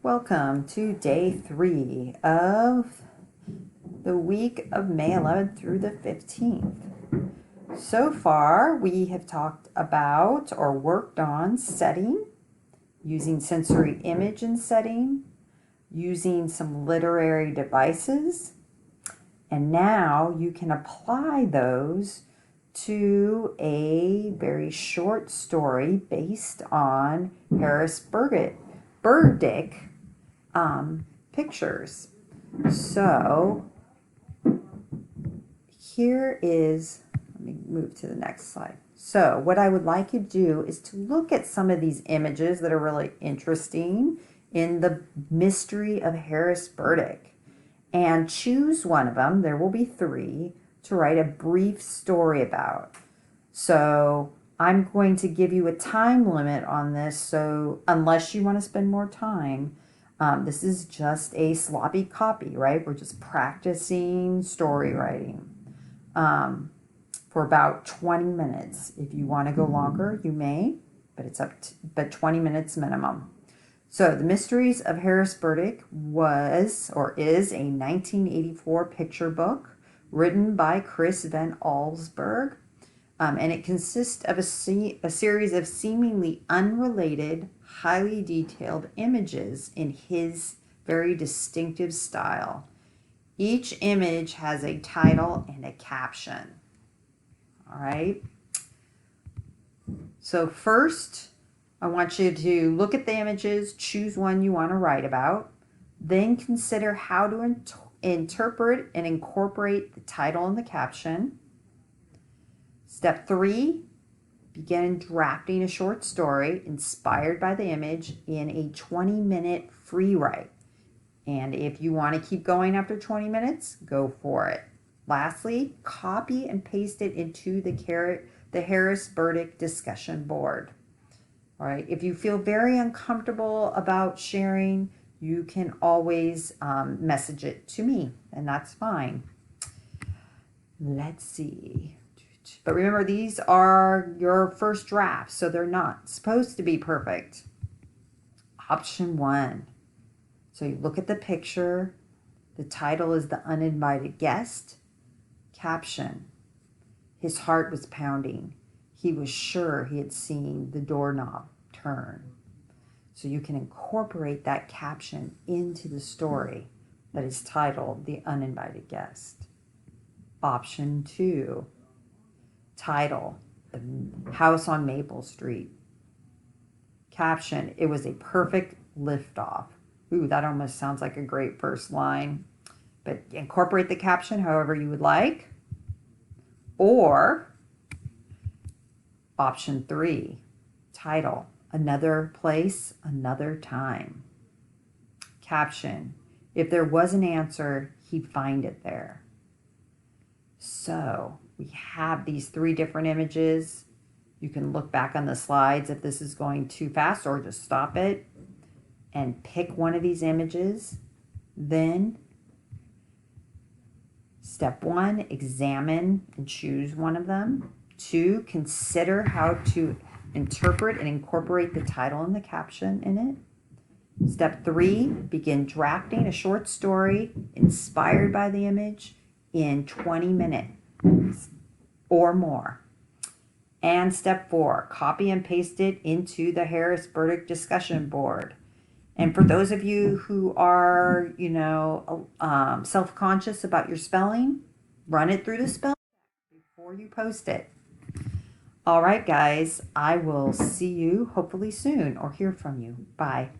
Welcome to day 3 of the week of May 11th through the 15th. So far, we have talked about or worked on setting, using sensory image in setting, using some literary devices, and now you can apply those to a very short story based on Burdick pictures. So here is, let me move to the next slide. So what I would like you to do is to look at some of these images that are really interesting in the mystery of Burdick and choose one of them. There will be 3 to write a brief story about. So I'm going to give you a time limit on this, so unless you want to spend more time, this is just a sloppy copy, right? We're just practicing story writing for about 20 minutes. If you want to go longer, you may, but it's but 20 minutes minimum. So The Mysteries of Burdick was or is a 1984 picture book written by Chris Van Allsburg. And it consists of a series of seemingly unrelated, highly detailed images in his very distinctive style. Each image has a title and a caption. All right. So first, I want you to look at the images, choose one you want to write about, then consider how to interpret and incorporate the title and the caption. Step 3, begin drafting a short story inspired by the image in a 20-minute free write. And if you want to keep going after 20 minutes, go for it. Lastly, copy and paste it into the Burdick discussion board. All right. If you feel very uncomfortable about sharing, you can always message it to me, and that's fine. Let's see. But remember, these are your first drafts, so they're not supposed to be perfect. Option 1. So you look at the picture. The title is The Uninvited Guest. Caption: his heart was pounding. He was sure he had seen the doorknob turn. So you can incorporate that caption into the story that is titled The Uninvited Guest. Option 2. Title: The House on Maple Street. Caption: it was a perfect liftoff. Ooh, that almost sounds like a great first line. But incorporate the caption however you would like. Or option 3, title: Another Place, Another Time. Caption: if there was an answer, he'd find it there. So we have these 3 different images. You can look back on the slides if this is going too fast, or just stop it and pick one of these images. Then step 1, examine and choose one of them. 2, consider how to interpret and incorporate the title and the caption in it. Step 3, begin drafting a short story inspired by the image in 20 minutes or more. And step 4, copy and paste it into the Burdick discussion board. And for those of you who are, self-conscious about your spelling, run it through the spell check before you post it. All right, guys, I will see you hopefully soon or hear from you. Bye.